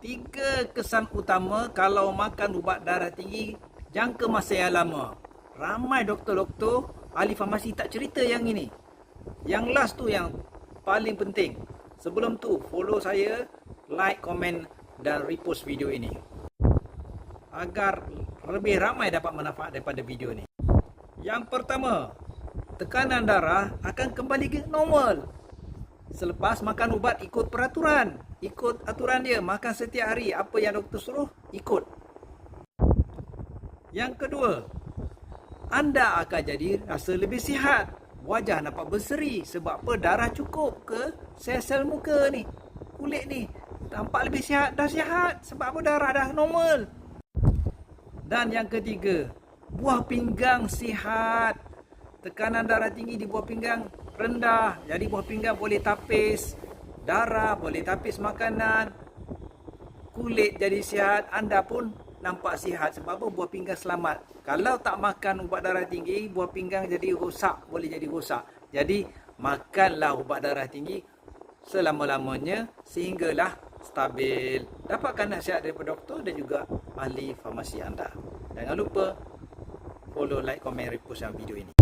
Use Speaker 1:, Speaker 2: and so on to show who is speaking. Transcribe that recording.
Speaker 1: Tiga kesan utama kalau makan ubat darah tinggi jangka masa yang lama. Ramai doktor-doktor, ahli farmasi tak cerita yang ini. Yang last tu yang paling penting. Sebelum tu, follow saya, like, komen dan repost video ini, agar lebih ramai dapat manfaat daripada video ni. Yang pertama, tekanan darah akan kembali ke normal selepas makan ubat ikut peraturan. Ikut aturan dia, makan setiap hari, apa yang doktor suruh, ikut. Yang kedua, anda akan jadi rasa lebih sihat. Wajah nampak berseri. Sebab apa? Darah cukup ke sel-sel muka ni, kulit ni. Nampak lebih sihat, dah sihat. Sebab apa? Darah dah normal. Dan yang ketiga, buah pinggang sihat. Tekanan darah tinggi di buah pinggang rendah. Jadi buah pinggang boleh tapis darah, boleh tapis makanan. Kulit jadi sihat, anda pun nampak sihat. Sebab apa? Buah pinggang selamat. Kalau tak makan ubat darah tinggi, buah pinggang jadi rosak, boleh jadi rosak. Jadi makanlah ubat darah tinggi selama-lamanya sehinggalah stabil. Dapatkan nasihat daripada doktor dan juga ahli farmasi anda. Jangan lupa follow, like, komen, repost video ini.